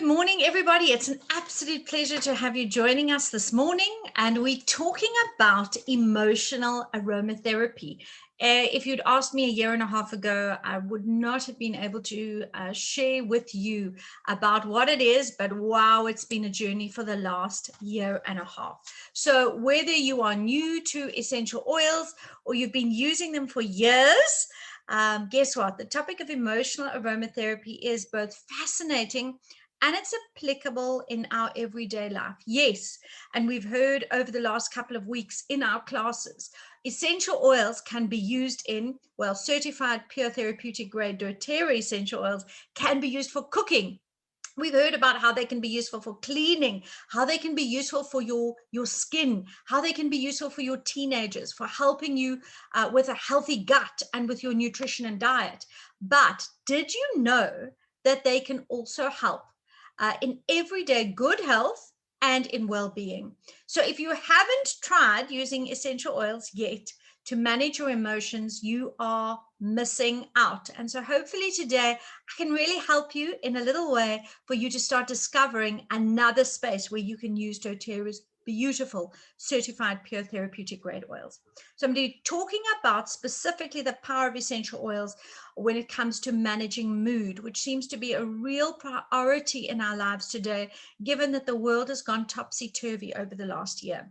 morning, everybody. It's an absolute pleasure to have you joining us this morning. And we're talking about emotional aromatherapy. If you'd asked me a year and a half ago, I would not have been able to share with you about what it is, but wow, it's been a journey for the last year and a half. So whether you are new to essential oils or you've been using them for years, guess what? The topic of emotional aromatherapy is both fascinating and it's applicable in our everyday life. Yes, and we've heard over the last couple of weeks in our classes, essential oils can be used in, well, certified pure therapeutic grade doTERRA essential oils can be used for cooking. We've heard about how they can be useful for cleaning, how they can be useful for your skin, how they can be useful for your teenagers, for helping you with a healthy gut and with your nutrition and diet. But did you know that they can also help in everyday good health and in well-being? So if you haven't tried using essential oils yet to manage your emotions, you are missing out. And so hopefully today I can really help you in a little way for you to start discovering another space where you can use doTERRA's beautiful certified pure therapeutic grade oils. So I'm going to be talking about specifically the power of essential oils when it comes to managing mood, which seems to be a real priority in our lives today, given that the world has gone topsy-turvy over the last year.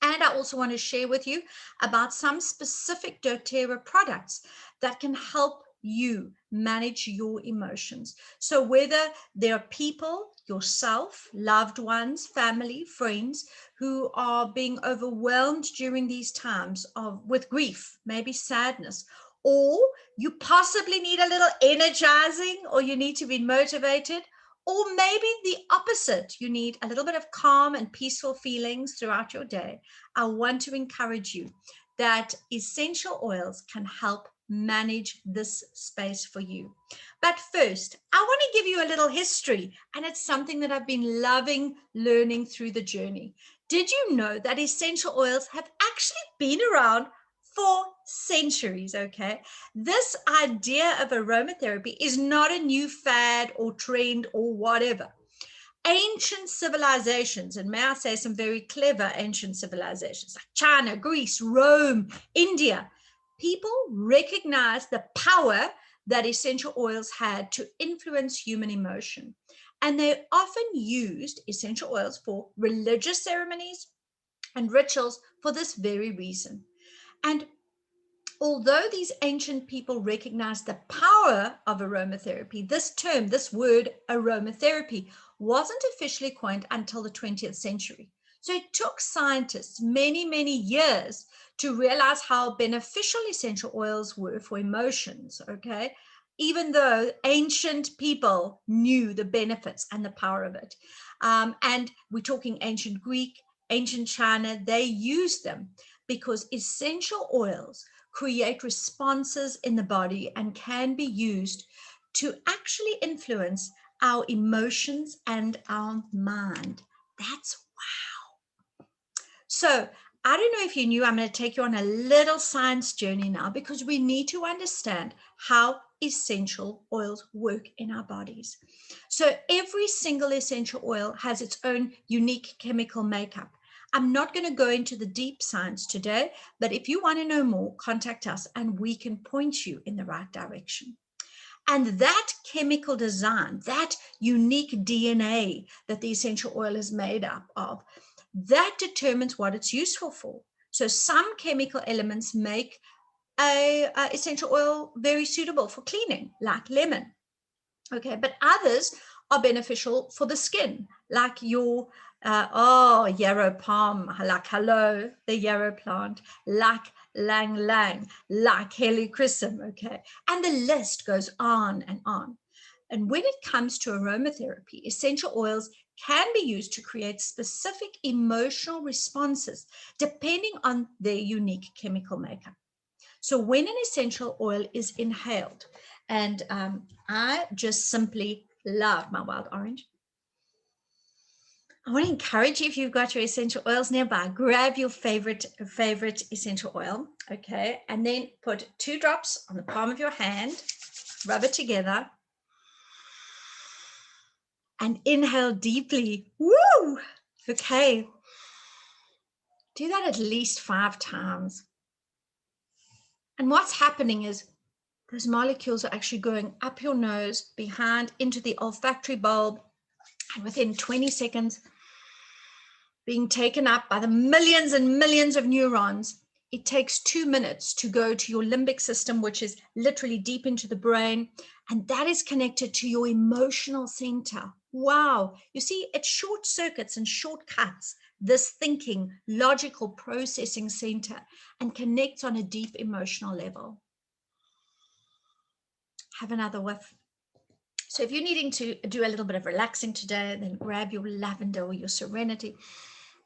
And I also want to share with you about some specific doTERRA products that can help you manage your emotions. So whether there are people, yourself, loved ones, family, friends who are being overwhelmed during these times with grief, maybe sadness, or you possibly need a little energizing or you need to be motivated, or maybe the opposite, you need a little bit of calm and peaceful feelings throughout your day, I want to encourage you that essential oils can help manage this space for you. But first, I want to give you a little history, and it's something that I've been loving learning through the journey. Did you know that essential oils have actually been around for centuries? Okay, this idea of aromatherapy is not a new fad or trend or whatever. Ancient civilizations, and may I say some very clever ancient civilizations like China, Greece, Rome, India, people recognized the power that essential oils had to influence human emotion. And they often used essential oils for religious ceremonies and rituals for this very reason. And although these ancient people recognized the power of aromatherapy, this term, this word aromatherapy, wasn't officially coined until the 20th century. So it took scientists many, many years to realize how beneficial essential oils were for emotions, okay? Even though ancient people knew the benefits and the power of it. And we're talking ancient Greek, ancient China, they used them because essential oils create responses in the body and can be used to actually influence our emotions and our mind. That's wow. So I don't know if you knew, I'm going to take you on a little science journey now because we need to understand how essential oils work in our bodies. So every single essential oil has its own unique chemical makeup. I'm not going to go into the deep science today, but if you want to know more, contact us and we can point you in the right direction. And that chemical design, that unique DNA that the essential oil is made up of, that determines what it's useful for. So some chemical elements make a essential oil very suitable for cleaning, like lemon. Okay, but others are beneficial for the skin, like your yarrow palm, like hello, the yarrow plant, like lang lang, like helichrysum, okay? And the list goes on and on. And when it comes to aromatherapy, essential oils can be used to create specific emotional responses depending on their unique chemical makeup. So when an essential oil is inhaled, and I just simply love my wild orange. I want to encourage you, if you've got your essential oils nearby, grab your favorite essential oil, okay? And then put 2 drops on the palm of your hand, rub it together. and inhale deeply. Woo! Okay. Do that at least 5 times. And what's happening is those molecules are actually going up your nose, behind, into the olfactory bulb, and within 20 seconds, being taken up by the millions and millions of neurons. It takes 2 minutes to go to your limbic system, which is literally deep into the brain, and that is connected to your emotional center. Wow. You see, it short circuits and shortcuts this thinking, logical processing center and connects on a deep emotional level. Have another whiff. So if you're needing to do a little bit of relaxing today, then grab your lavender or your serenity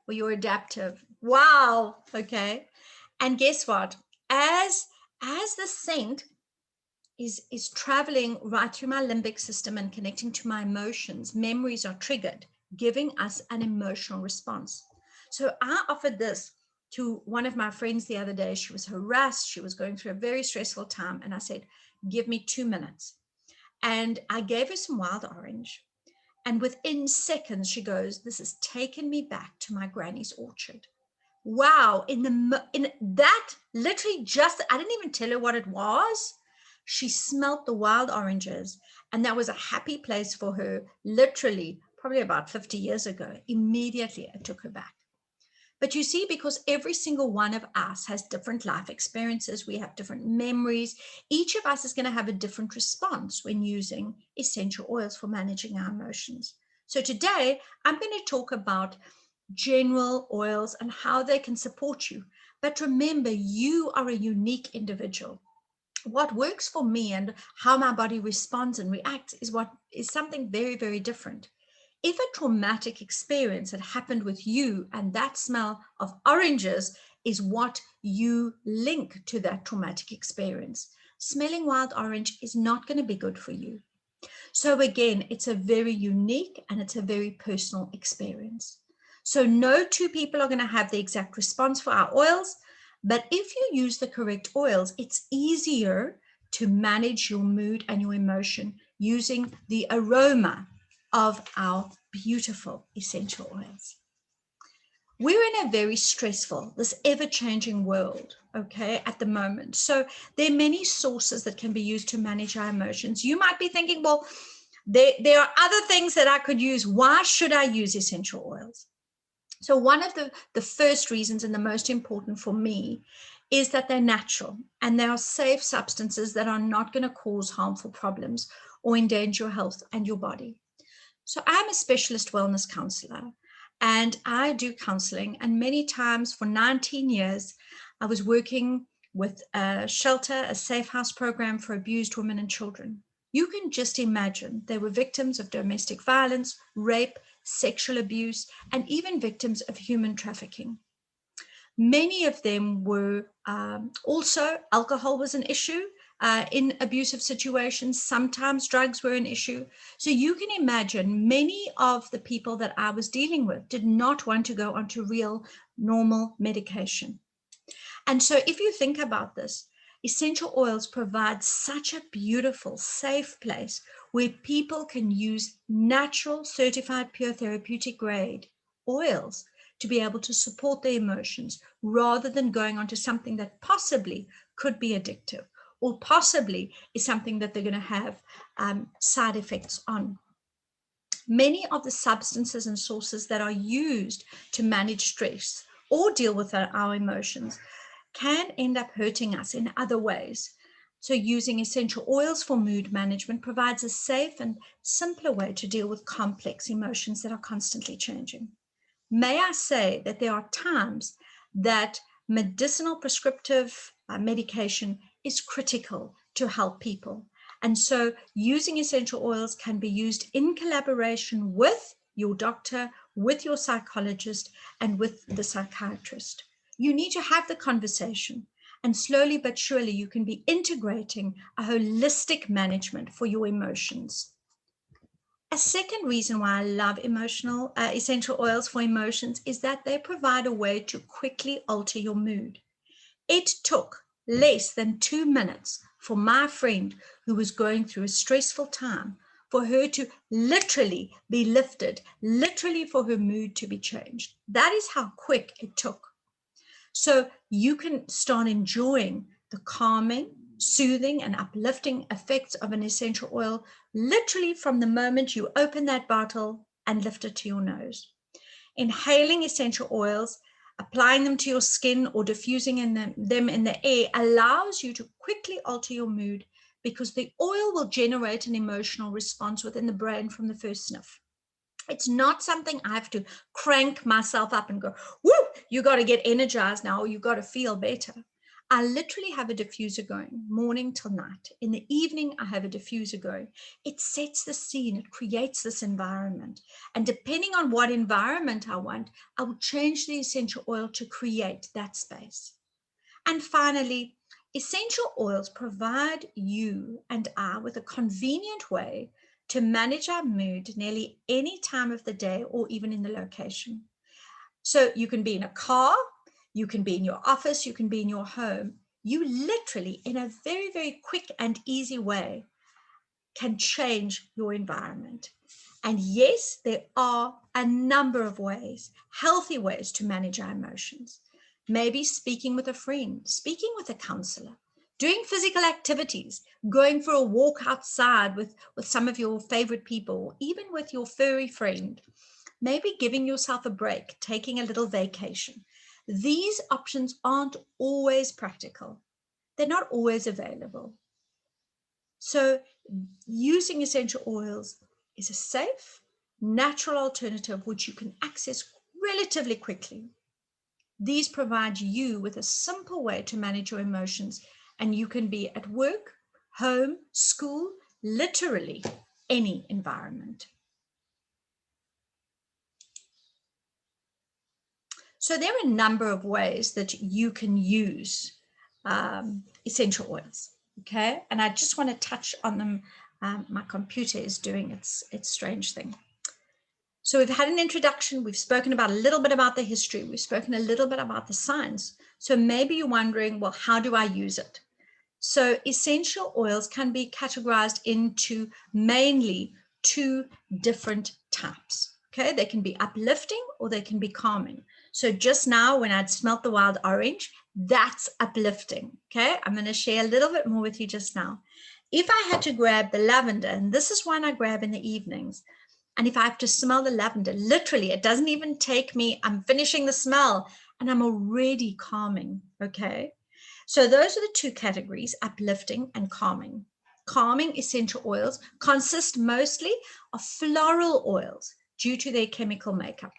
or your adaptive. Wow. Okay. And guess what? As the scent is traveling right through my limbic system and connecting to my emotions, memories are triggered, giving us an emotional response. So I offered this to one of my friends the other day. She was harassed. She was going through a very stressful time. And I said, give me 2 minutes. And I gave her some wild orange. And within seconds, she goes, this has taken me back to my granny's orchard. Wow. In that, literally just, I didn't even tell her what it was. She smelt the wild oranges, and that was a happy place for her, literally, probably about 50 years ago. Immediately, it took her back. But you see, because every single one of us has different life experiences, we have different memories. Each of us is going to have a different response when using essential oils for managing our emotions. So today, I'm going to talk about general oils and how they can support you. But remember, you are a unique individual. What works for me and how my body responds and reacts is something very, very different. If a traumatic experience had happened with you and that smell of oranges is what you link to that traumatic experience, smelling wild orange is not going to be good for you. So again, it's a very unique and it's a very personal experience. So no two people are going to have the exact response for our oils, but if you use the correct oils, it's easier to manage your mood and your emotion using the aroma of our beautiful essential oils. We're in a very stressful, this ever-changing world, okay, at the moment. So there are many sources that can be used to manage our emotions. You might be thinking, well, there are other things that I could use. Why should I use essential oils? So one of the first reasons and the most important for me is that they're natural and they are safe substances that are not going to cause harmful problems or endanger your health and your body. So I'm a specialist wellness counselor and I do counseling. And many times for 19 years, I was working with a shelter, a safe house program for abused women and children. You can just imagine they were victims of domestic violence, rape, sexual abuse, and even victims of human trafficking. Many of them were also, alcohol was an issue in abusive situations. Sometimes drugs were an issue. So you can imagine many of the people that I was dealing with did not want to go onto real normal medication. And so if you think about this, essential oils provide such a beautiful, safe place where people can use natural, certified, pure therapeutic grade oils to be able to support their emotions rather than going onto something that possibly could be addictive or possibly is something that they're going to have side effects on. Many of the substances and sources that are used to manage stress or deal with our emotions can end up hurting us in other ways. So using essential oils for mood management provides a safe and simpler way to deal with complex emotions that are constantly changing. May I say that there are times that medicinal prescriptive medication is critical to help people. And so using essential oils can be used in collaboration with your doctor, with your psychologist, and with the psychiatrist. You need to have the conversation, and slowly but surely you can be integrating a holistic management for your emotions. A second reason why I love emotional essential oils for emotions is that they provide a way to quickly alter your mood. It took less than 2 minutes for my friend who was going through a stressful time for her to literally be lifted, literally for her mood to be changed. That is how quick it took. So you can start enjoying the calming, soothing, and uplifting effects of an essential oil literally from the moment you open that bottle and lift it to your nose. Inhaling essential oils, applying them to your skin or diffusing them in the air allows you to quickly alter your mood because the oil will generate an emotional response within the brain from the first sniff. It's not something I have to crank myself up and go, woo, you got to get energized now, or you got to feel better. I literally have a diffuser going morning till night. In the evening, I have a diffuser going. It sets the scene. It creates this environment. And depending on what environment I want, I will change the essential oil to create that space. And finally, essential oils provide you and I with a convenient way to manage our mood nearly any time of the day or even in the location. So you can be in a car, you can be in your office, you can be in your home. You literally, in a very, very quick and easy way, can change your environment. And yes, there are a number of ways, healthy ways to manage our emotions. Maybe speaking with a friend, speaking with a counselor, doing physical activities, going for a walk outside with some of your favorite people, even with your furry friend, maybe giving yourself a break, taking a little vacation. These options aren't always practical. They're not always available. So using essential oils is a safe, natural alternative which you can access relatively quickly. These provide you with a simple way to manage your emotions, and you can be at work, home, school, literally any environment. So there are a number of ways that you can use essential oils, okay? And I just want to touch on them. My computer is doing its strange thing. So we've had an introduction. We've spoken about a little bit about the history. We've spoken a little bit about the science. So maybe you're wondering, well, how do I use it? So essential oils can be categorized into mainly two different types. Okay, they can be uplifting or they can be calming. So just now when I'd smelt the wild orange, that's uplifting. Okay, I'm going to share a little bit more with you just now. If I had to grab the lavender, and this is one I grab in the evenings, and if I have to smell the lavender, literally, it doesn't even take me, I'm finishing the smell and I'm already calming, okay? So those are the two categories, uplifting and calming. Calming essential oils consist mostly of floral oils due to their chemical makeup.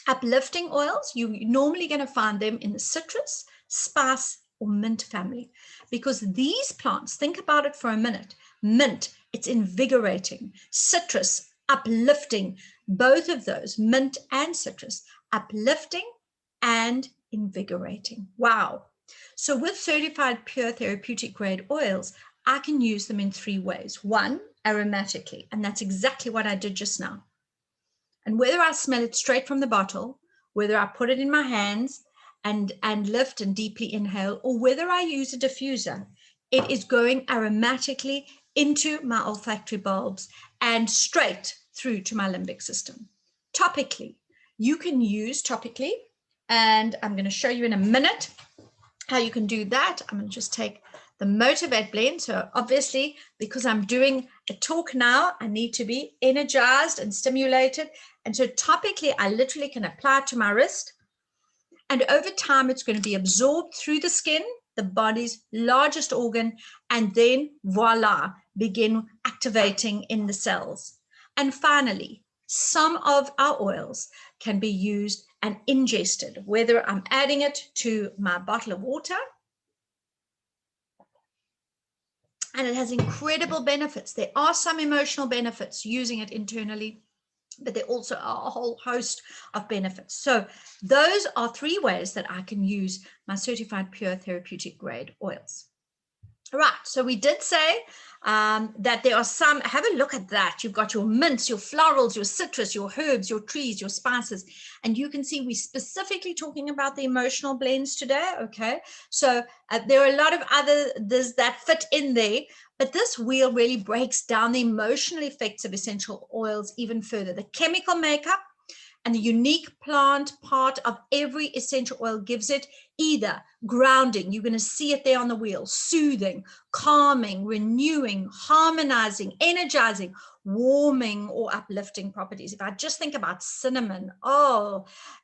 Uplifting oils, you're normally going to find them in the citrus, spice, or mint family, because these plants, think about it for a minute, mint, it's invigorating, citrus, uplifting, both of those, mint and citrus, uplifting and invigorating. Wow. So with certified pure therapeutic grade oils, I can use them in three ways. One, aromatically, and that's exactly what I did just now. And whether I smell it straight from the bottle, whether I put it in my hands and lift and deeply inhale, or whether I use a diffuser, it is going aromatically into my olfactory bulbs and straight through to my limbic system. Topically, you can use topically, and I'm going to show you in a minute how you can do that. I'm going to just take the Motivate blend. So obviously, because I'm doing a talk now, I need to be energized and stimulated. And so topically, I literally can apply it to my wrist. And over time, it's going to be absorbed through the skin, the body's largest organ, and then voila, begin activating in the cells. And finally, some of our oils can be used and ingested, whether I'm adding it to my bottle of water, and it has incredible benefits. There are some emotional benefits using it internally, but there also are a whole host of benefits. So those are three ways that I can use my certified pure therapeutic grade oils. Right, so we did say that there are some, have a look at that. You've got your mints, your florals, your citrus, your herbs, your trees, your spices. And you can see we're specifically talking about the emotional blends today, okay? So there are a lot of others that fit in there, but this wheel really breaks down the emotional effects of essential oils even further. The chemical makeup and the unique plant part of every essential oil gives it either grounding, you're going to see it there on the wheel, soothing, calming, renewing, harmonizing, energizing, warming, or uplifting properties. If I just think about cinnamon,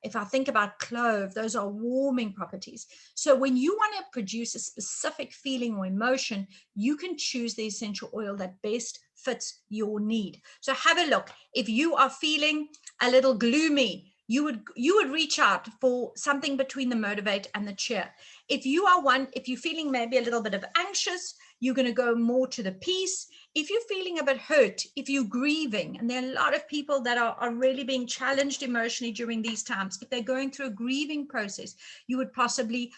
if I think about clove, those are warming properties. So when you want to produce a specific feeling or emotion, you can choose the essential oil that best fits your need. So have a look. If you are feeling a little gloomy, you would reach out for something between the motivate and the cheer. If you're feeling maybe a little bit of anxious, you're going to go more to the peace. If you're feeling a bit hurt, if you're grieving, and there are a lot of people that are really being challenged emotionally during these times, if they're going through a grieving process, you would possibly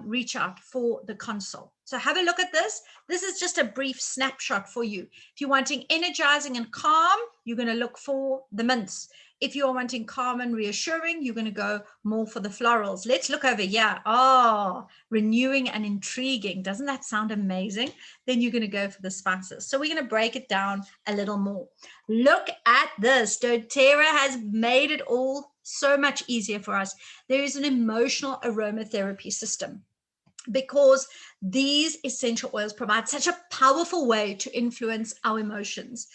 reach out for the console. So have a look at this. This is just a brief snapshot for you. If you're wanting energizing and calm, you're going to look for the mints. If you're wanting calm and reassuring, you're going to go more for the florals. Let's look over here. Renewing and intriguing. Doesn't that sound amazing? Then you're going to go for the spices. So we're going to break it down a little more. Look at this. doTERRA has made it all so much easier for us. There is an emotional aromatherapy system, because these essential oils provide such a powerful way to influence our emotions.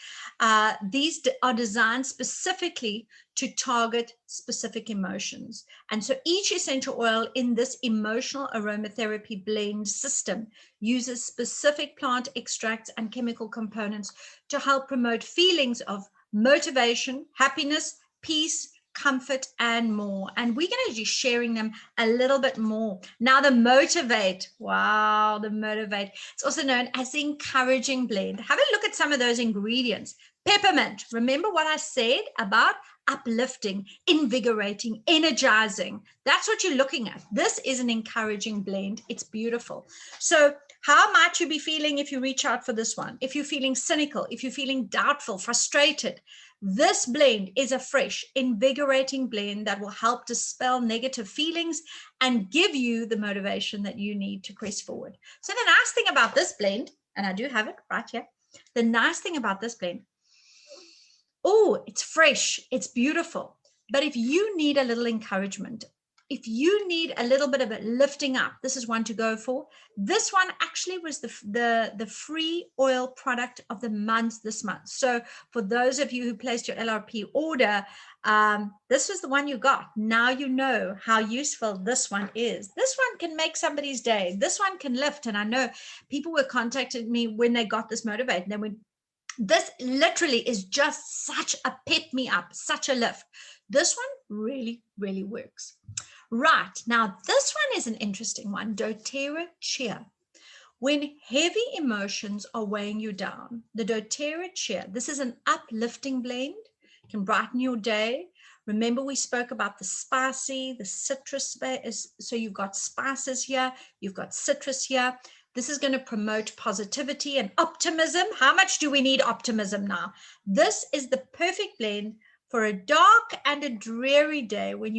These are designed specifically to target specific emotions. And so each essential oil in this emotional aromatherapy blend system uses specific plant extracts and chemical components to help promote feelings of motivation, happiness, peace, comfort, and more. And we're going to be sharing them a little bit more. Now, the motivate. Wow, the motivate. It's also known as the encouraging blend. Have a look at some of those ingredients. Peppermint. Remember what I said about uplifting, invigorating, energizing. That's what you're looking at. This is an encouraging blend. It's beautiful. So how might you be feeling if you reach out for this one? If you're feeling cynical, if you're feeling doubtful, frustrated, this blend is a fresh, invigorating blend that will help dispel negative feelings and give you the motivation that you need to press forward. So the nice thing about this blend, and I do have it right here, the nice thing about this blend, it's fresh, it's beautiful. But if you need a little encouragement, if you need a little bit of a lifting up, this is one to go for. This one actually was the free oil product of the month this month. So for those of you who placed your LRP order, this was the one you got. Now you know how useful this one is. This one can make somebody's day. This one can lift. And I know people were contacting me when they got this motivate, and they went, this literally is just such a pick me up, such a lift. This one really, really works. Right, now this one is an interesting one, doTERRA Cheer. When heavy emotions are weighing you down, the doTERRA Cheer, this is an uplifting blend, can brighten your day. Remember, we spoke about the spicy, the citrus, so you've got spices here, you've got citrus here. This is going to promote positivity and optimism. How much do we need optimism now? This is the perfect blend for a dark and a dreary day when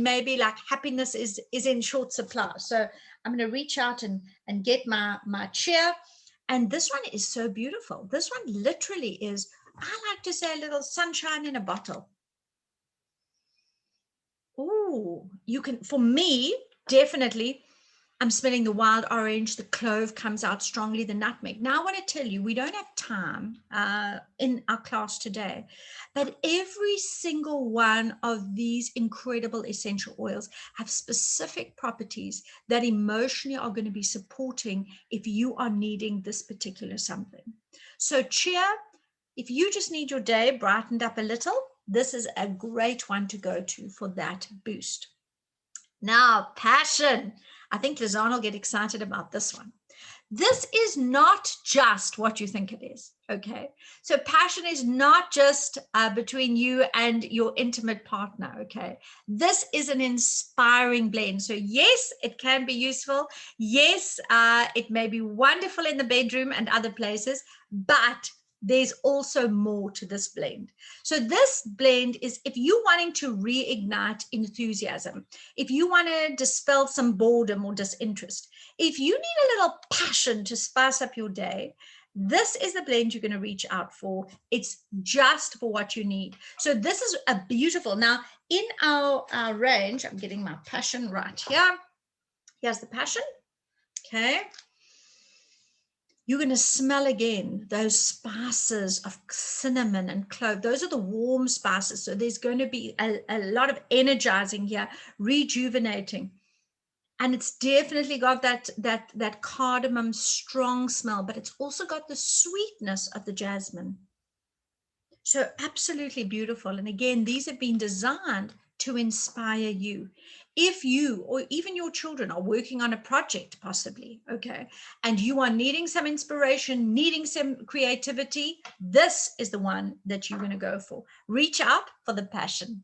maybe like happiness is in short supply. So I'm going to reach out and get my cheer. And this one is so beautiful. This one literally is, I like to say, a little sunshine in a bottle. You can, for me, definitely, I'm smelling the wild orange, the clove comes out strongly, the nutmeg. Now I want to tell you, we don't have time in our class today, but every single one of these incredible essential oils have specific properties that emotionally are going to be supporting if you are needing this particular something. So cheer, if you just need your day brightened up a little, this is a great one to go to for that boost. Now, passion. I think Lizanne will get excited about this one. This is not just what you think it is, okay? So passion is not just between you and your intimate partner, okay? This is an inspiring blend. So yes, it can be useful. Yes, it may be wonderful in the bedroom and other places, but there's also more to this blend. So this blend is if you're wanting to reignite enthusiasm, if you want to dispel some boredom or disinterest, if you need a little passion to spice up your day, this is the blend you're going to reach out for. It's just for what you need. So this is a beautiful, now in our range, I'm getting my passion right here. Here's the passion. Okay. You're going to smell again those spices of cinnamon and clove. Those are the warm spices. So there's going to be a lot of energizing here, rejuvenating. And it's definitely got that cardamom strong smell, but it's also got the sweetness of the jasmine. So absolutely beautiful. And again, these have been designed to inspire you. If you or even your children are working on a project, possibly, okay, and you are needing some inspiration, needing some creativity, this is the one that you're going to go for. Reach out for the passion.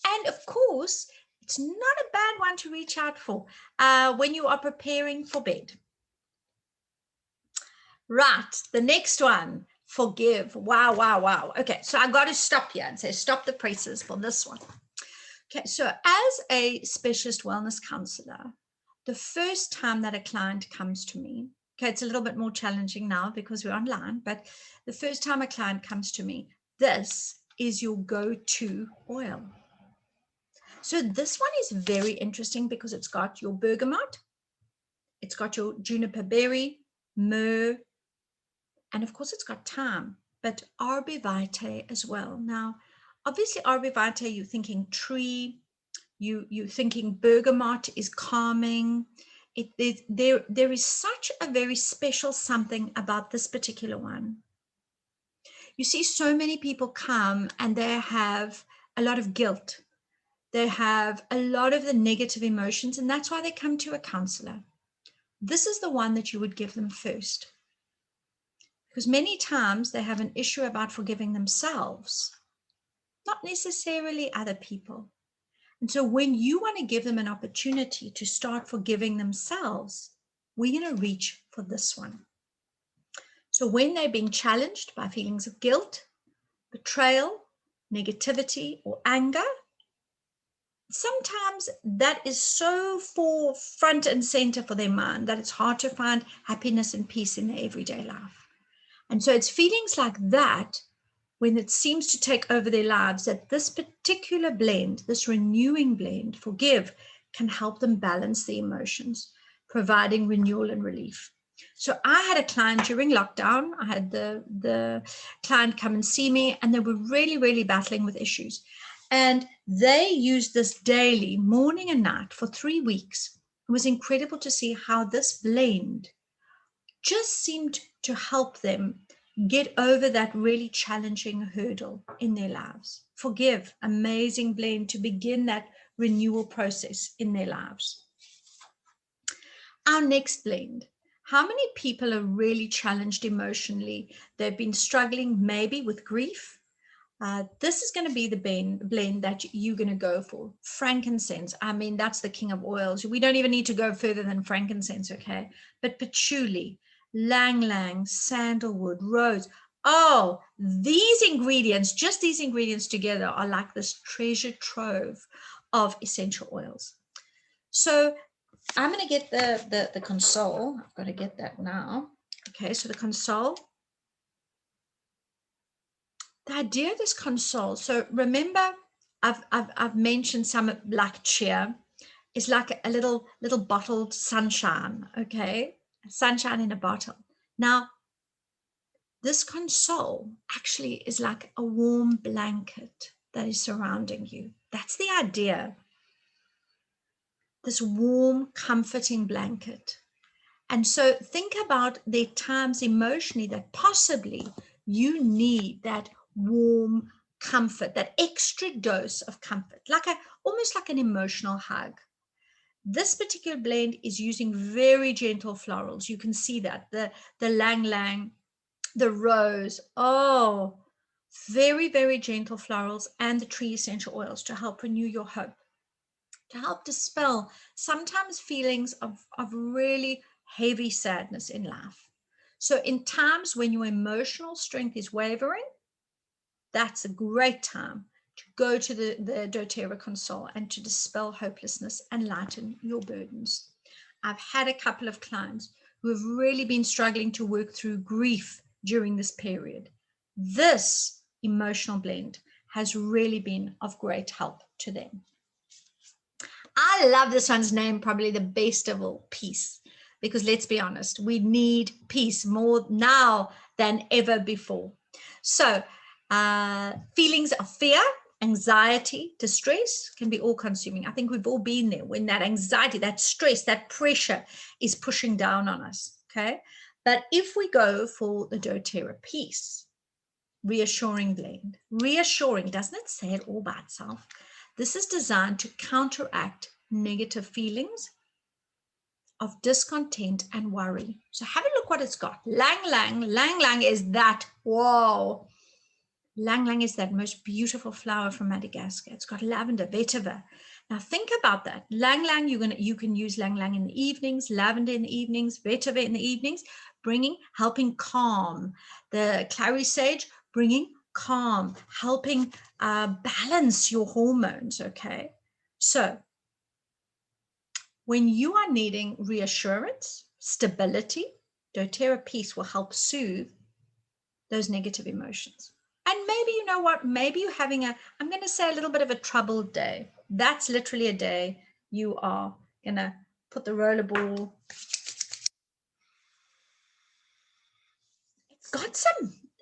And of course, it's not a bad one to reach out for when you are preparing for bed. Right, the next one, forgive. Wow, wow, wow. Okay, so I got to stop here and say stop the presses for this one. Okay, so as a specialist wellness counselor, the first time that a client comes to me, okay, it's a little bit more challenging now because we're online, but the first time a client comes to me, this is your go-to oil. So this one is very interesting because it's got your bergamot, it's got your juniper berry, myrrh, and of course it's got thyme, but arborvitae as well. Now, obviously arborvitae, you're thinking tree, you're thinking bergamot is calming. There is such a very special something about this particular one. You see so many people come and they have a lot of guilt. They have a lot of the negative emotions, and that's why they come to a counselor. This is the one that you would give them first. Because many times they have an issue about forgiving themselves, not necessarily other people. And so when you want to give them an opportunity to start forgiving themselves, we're going to reach for this one. So when they're being challenged by feelings of guilt, betrayal, negativity, or anger, sometimes that is so front and center for their mind that it's hard to find happiness and peace in their everyday life. And so it's feelings like that when it seems to take over their lives that this particular blend, this renewing blend, forgive, can help them balance the emotions, providing renewal and relief. So I had a client during lockdown. I had the client come and see me, and they were really, really battling with issues. And they used this daily, morning and night, for 3 weeks. It was incredible to see how this blend just seemed to help them get over that really challenging hurdle in their lives. Forgive, amazing blend to begin that renewal process in their lives. Our next blend. How many people are really challenged emotionally? They've been struggling maybe with grief. This is going to be the blend that you're going to go for. Frankincense. I mean, that's the king of oils. We don't even need to go further than frankincense, okay? But patchouli, lang lang, sandalwood, rose. Oh, these ingredients, just these ingredients together are like this treasure trove of essential oils. So I'm going to get the console. I've got to get that now. Okay, so the console. The idea of this console. So remember, I've mentioned some black chia is like a little bottled sunshine. Okay, sunshine in a bottle. Now, this console actually is like a warm blanket that is surrounding you. That's the idea. This warm, comforting blanket. And so think about the times emotionally that possibly you need that warm comfort, that extra dose of comfort, almost like an emotional hug. This particular blend is using very gentle florals. You can see that, the lang lang, the rose, oh, very, very gentle florals, and the tree essential oils to help renew your hope, to help dispel sometimes feelings of really heavy sadness in life. So in times when your emotional strength is wavering, that's a great time to go to the doTERRA console and to dispel hopelessness and lighten your burdens. I've had a couple of clients who have really been struggling to work through grief during this period. This emotional blend has really been of great help to them. I love this one's name, probably the best of all, peace, because let's be honest, we need peace more now than ever before. So feelings of fear, anxiety, distress can be all consuming. I think we've all been there when that anxiety, that stress, that pressure is pushing down on us. Okay. But if we go for the doTERRA peace, reassuring blend, reassuring, doesn't it say it all by itself? This is designed to counteract negative feelings of discontent and worry. So have a look what it's got. Lang lang, lang lang is that, whoa. Lang lang is that most beautiful flower from Madagascar. It's got lavender, vetiver. Now think about that. Lang lang, you can use lang lang in the evenings, lavender in the evenings, vetiver in the evenings, helping calm. The clary sage, bringing calm, helping balance your hormones, okay? So when you are needing reassurance, stability, doTERRA peace will help soothe those negative emotions. And maybe, you know what, maybe you're having I'm going to say a little bit of a troubled day. That's literally a day you are going to put the rollerball.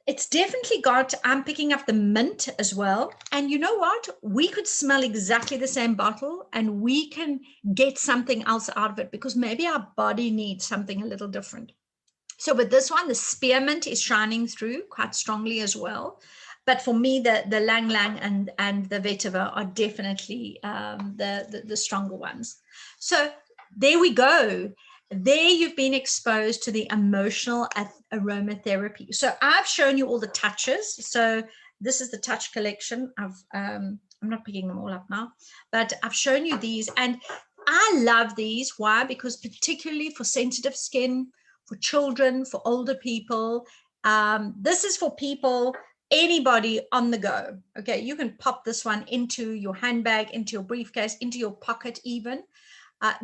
It's definitely got, I'm picking up the mint as well. And you know what? We could smell exactly the same bottle and we can get something else out of it because maybe our body needs something a little different. So with this one, the spearmint is shining through quite strongly as well. But for me, the lang lang and the vetiver are definitely the stronger ones. So there we go. There you've been exposed to the emotional aromatherapy. So I've shown you all the touches. So this is the touch collection. I'm not picking them all up now, but I've shown you these. And I love these. Why? Because particularly for sensitive skin, for children, for older people, this is for people, anybody on the go. Okay, you can pop this one into your handbag, into your briefcase, into your pocket even.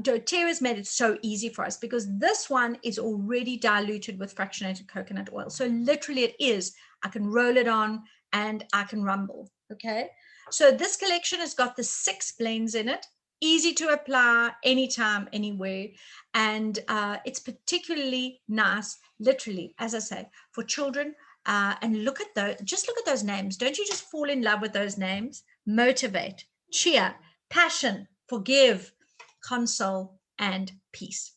doTERRA's made it so easy for us because this one is already diluted with fractionated coconut oil. So literally it is, I can roll it on and I can rumble. Okay, so this collection has got the 6 blends in it, easy to apply anytime, anywhere. And it's particularly nice, literally, as I say, for children. And look at those names. Don't you just fall in love with those names? Motivate, cheer, passion, forgive, console, and peace.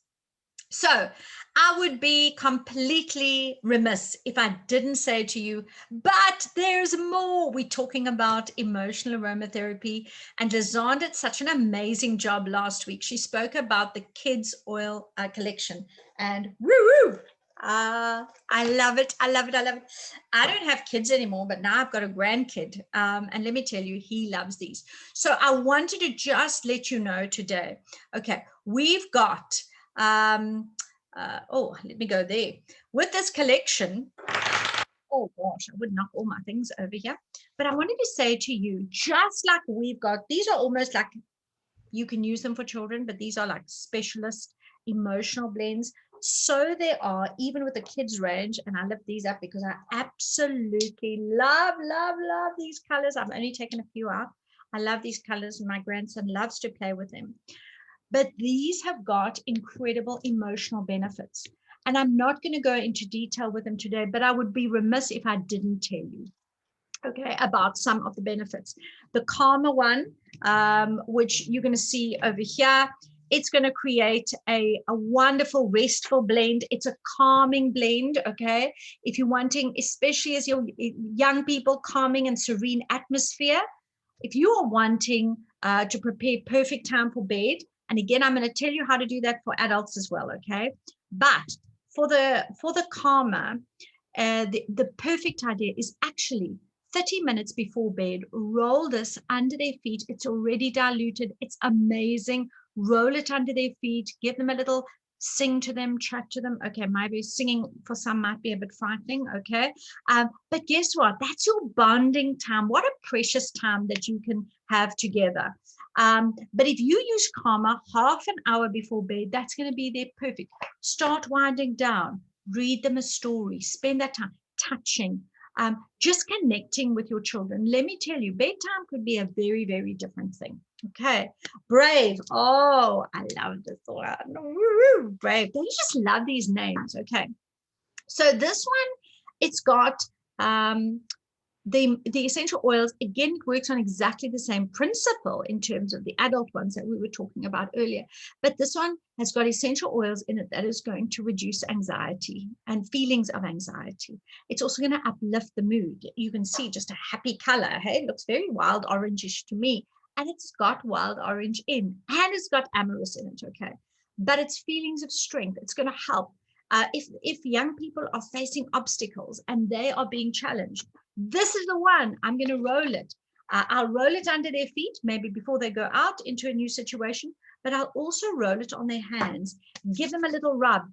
So I would be completely remiss if I didn't say to you, but there's more. We're talking about emotional aromatherapy, and Lizanne did such an amazing job last week. She spoke about the kids oil collection, and woo-woo, I love it. I love it. I love it. I don't have kids anymore, but now I've got a grandkid. And let me tell you, he loves these. So I wanted to just let you know today. Okay, we've got, let me go there. With this collection, oh gosh, I would knock all my things over here. But I wanted to say to you, just like we've got, these are almost like, you can use them for children, but these are like specialist emotional blends. So they are, even with the kids range, and I lift these up because I absolutely love these colors. I've only taken a few out. I love these colors and my grandson loves to play with them. But these have got incredible emotional benefits. And I'm not going to go into detail with them today, but I would be remiss if I didn't tell you, okay, about some of the benefits. The calmer one, which you're going to see over here, it's going to create a wonderful restful blend. It's a calming blend, okay? If you're wanting, especially as your young people, calming and serene atmosphere, if you are wanting to prepare perfect time for bed And again, I'm going to tell you how to do that for adults as well, okay? But for the calmer, the perfect idea is actually 30 minutes before bed, roll this under their feet. It's already diluted. It's amazing. Roll it under their feet. Give them a little, sing to them, chat to them. Okay, maybe singing for some might be a bit frightening, okay? But guess what? That's your bonding time. What a precious time that you can have together. But if you use calmer half an hour before bed, that's going to be their perfect. Start winding down. Read them a story. Spend that time touching. Just connecting with your children. Let me tell you, bedtime could be a very, very different thing. Okay, Brave. Oh, I love this one. Woo-hoo. Brave. Don't you just love these names? Okay, so this one, it's got the essential oils. Again, it works on exactly the same principle in terms of the adult ones that we were talking about earlier. But this one has got essential oils in it that is going to reduce anxiety and feelings of anxiety. It's also going to uplift the mood. You can see just a happy color. Hey, it looks very wild orangish to me. And it's got wild orange in, and it's got amorous in it, okay? But it's feelings of strength. It's going to help. If young people are facing obstacles and they are being challenged, this is the one. I'm going to roll it. I'll roll it under their feet, maybe before they go out into a new situation, but I'll also roll it on their hands. Give them a little rub.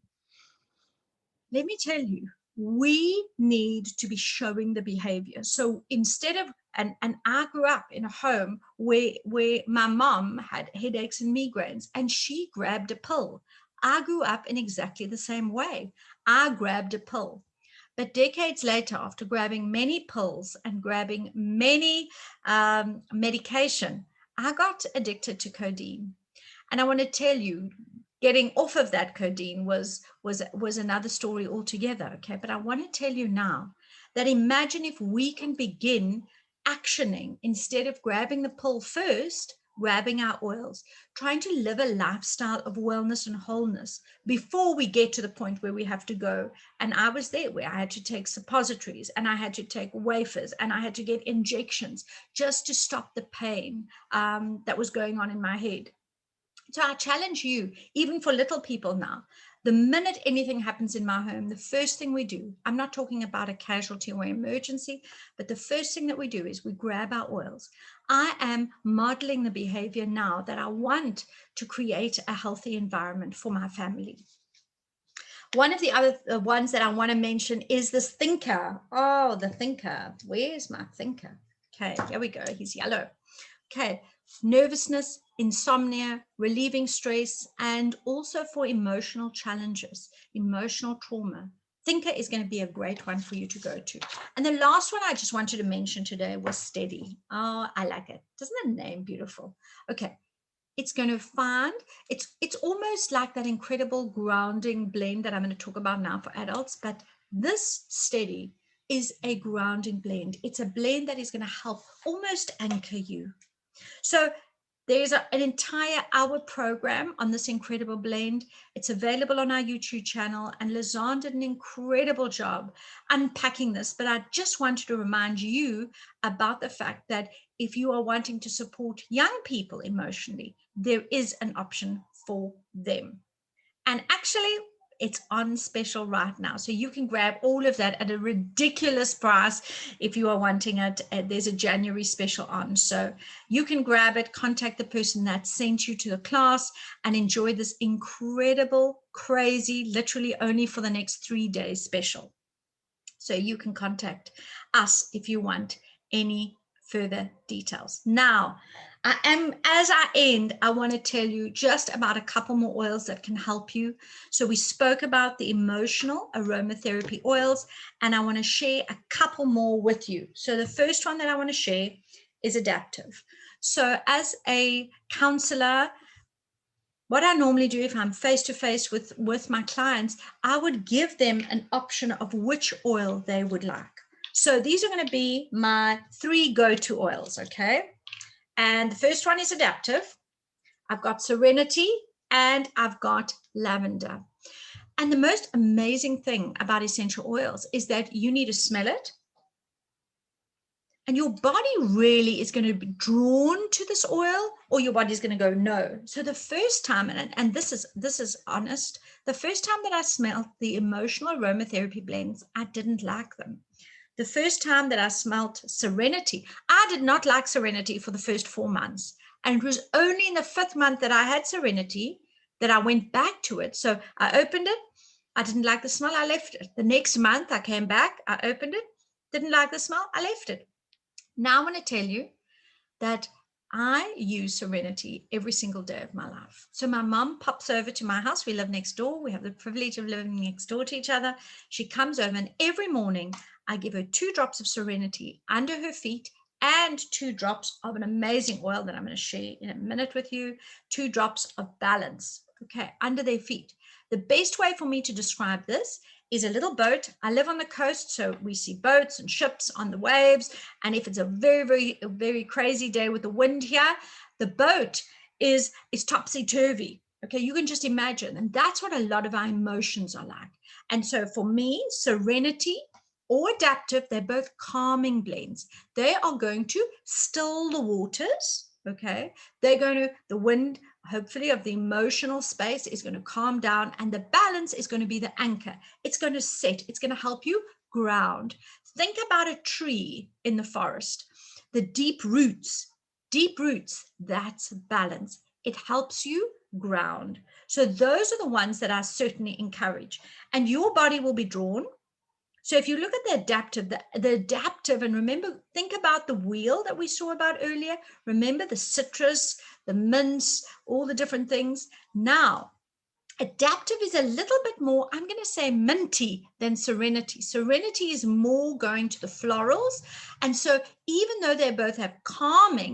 Let me tell you, we need to be showing the behavior. So instead of, and I grew up in a home where my mom had headaches and migraines, and she grabbed a pill. I grew up in exactly the same way. I grabbed a pill. But decades later, after grabbing many pills and grabbing many medication, I got addicted to codeine. And I want to tell you, getting off of that codeine was another story altogether. Okay, but I want to tell you now that imagine if we can begin actioning instead of grabbing the pill first, grabbing our oils, trying to live a lifestyle of wellness and wholeness before we get to the point where we have to go. And I was there where I had to take suppositories and I had to take wafers and I had to get injections just to stop the pain that was going on in my head. So I challenge you, even for little people now, the minute anything happens in my home, the first thing we do, I'm not talking about a casualty or emergency, but the first thing that we do is we grab our oils. I am modeling the behavior now that I want to create a healthy environment for my family. One of the other ones that I want to mention is this thinker. Oh, the thinker. Where's my thinker? Okay, here we go. He's yellow. Okay, nervousness, insomnia, relieving stress, and also for emotional challenges, emotional trauma. Thinker is going to be a great one for you to go to. And the last one I just wanted to mention today was Steady. Oh, I like it. Doesn't the name beautiful? Okay, it's going to find, it's almost like that incredible grounding blend that I'm going to talk about now for adults, but this Steady is a grounding blend. It's a blend that is going to help almost anchor you. So there's an entire hour program on this incredible blend. It's available on our YouTube channel, and Lizanne did an incredible job unpacking this. But I just wanted to remind you about the fact that if you are wanting to support young people emotionally, there is an option for them. And actually, it's on special right now. So you can grab all of that at a ridiculous price if you are wanting it. There's a January special on. So you can grab it, contact the person that sent you to the class, and enjoy this incredible, crazy, literally only for the next 3 days special. So you can contact us if you want any further details. Now, as I end, I want to tell you just about a couple more oils that can help you. So we spoke about the emotional aromatherapy oils, and I want to share a couple more with you. So the first one that I want to share is adaptive. So as a counselor, what I normally do if I'm face-to-face with my clients, I would give them an option of which oil they would like. So these are going to be my 3 go-to oils, okay? And the first one is adaptive. I've got Serenity, and I've got lavender. And the most amazing thing about essential oils is that you need to smell it. And your body really is going to be drawn to this oil or your body's going to go no. So the first time, and this is honest, the first time that I smelled the emotional aromatherapy blends, I didn't like them. The first time that I smelled Serenity, I did not like Serenity for the first 4 months. And it was only in the 5th month that I had Serenity that I went back to it. So I opened it. I didn't like the smell. I left it. The next month I came back. I opened it. Didn't like the smell. I left it. Now I want to tell you that I use Serenity every single day of my life. So my mom pops over to my house. We live next door. We have the privilege of living next door to each other. She comes over, and every morning I give her 2 drops of Serenity under her feet and 2 drops of an amazing oil that I'm going to share in a minute with you. 2 drops of balance, okay, under their feet. The best way for me to describe this is a little boat. I live on the coast, so we see boats and ships on the waves. And if it's a very crazy day with the wind here, the boat is topsy-turvy. Okay, you can just imagine. And that's what a lot of our emotions are like. And so for me, Serenity or Adaptive, they're both calming blends. They are going to still the waters. Okay, they're going to, the wind, hopefully, of the emotional space is going to calm down, and the balance is going to be the anchor. It's going to set, it's going to help you ground. Think about a tree in the forest. The deep roots, that's balance. It helps you ground. So those are the ones that I certainly encourage. And your body will be drawn. So if you look at the adaptive, and remember, think about the wheel that we saw about earlier. Remember the citrus, the mints, all the different things. Now, adaptive is a little bit more, I'm going to say, minty than Serenity. Serenity is more going to the florals. And so even though they both have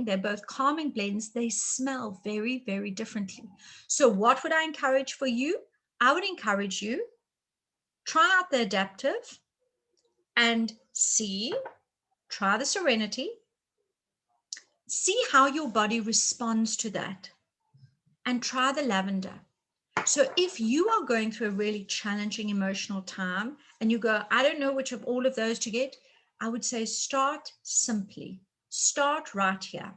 they're both calming blends, they smell very, very differently. So what would I encourage for you? I would encourage you, try out the adaptive and try the Serenity, see how your body responds to that, and try the lavender. So if you are going through a really challenging emotional time and you go, I don't know which of all of those to get, I would say start simply. Start right here.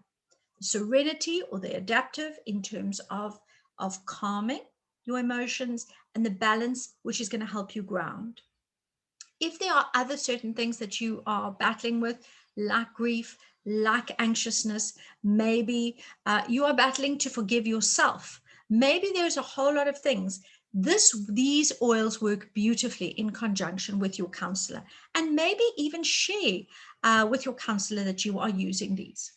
Serenity or the adaptive in terms of calming your emotions, and the balance, which is going to help you ground. If there are other certain things that you are battling with, like grief, like anxiousness, maybe you are battling to forgive yourself. Maybe there's a whole lot of things. These oils work beautifully in conjunction with your counselor, and maybe even share with your counselor that you are using these.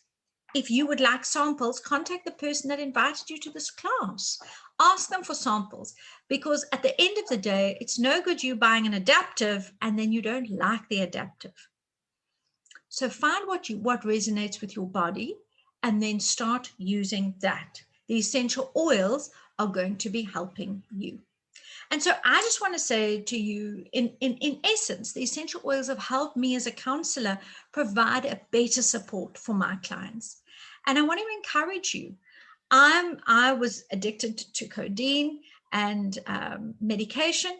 If you would like samples, contact the person that invited you to this class. Ask them for samples, because at the end of the day, it's no good you buying an adaptive and then you don't like the adaptive. So find what resonates with your body and then start using that. The essential oils are going to be helping you. And so I just want to say to you, in essence, the essential oils have helped me as a counselor provide a better support for my clients. And I want to encourage you. I was addicted to codeine and medication.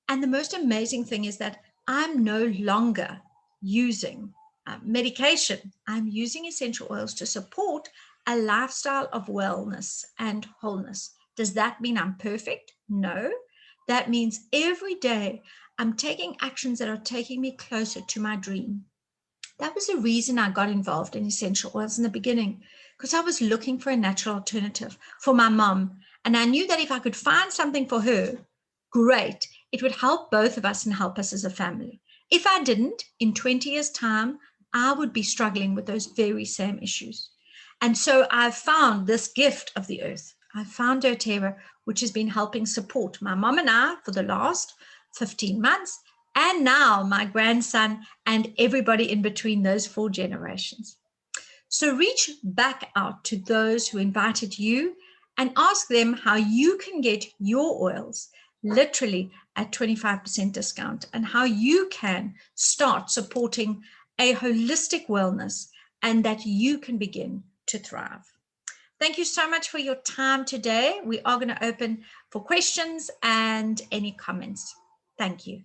And the most amazing thing is that I'm no longer using medication. I'm using essential oils to support a lifestyle of wellness and wholeness. Does that mean I'm perfect? No. That means every day I'm taking actions that are taking me closer to my dream. That was the reason I got involved in essential oils in the beginning, because I was looking for a natural alternative for my mom. And I knew that if I could find something for her, great, it would help both of us and help us as a family. If I didn't, in 20 years' time, I would be struggling with those very same issues. And so I've found this gift of the earth. I found doTERRA, which has been helping support my mom and I for the last 15 months, and now my grandson and everybody in between those 4 generations. So reach back out to those who invited you and ask them how you can get your oils literally at 25% discount, and how you can start supporting a holistic wellness and that you can begin to thrive. Thank you so much for your time today. We are going to open for questions and any comments. Thank you.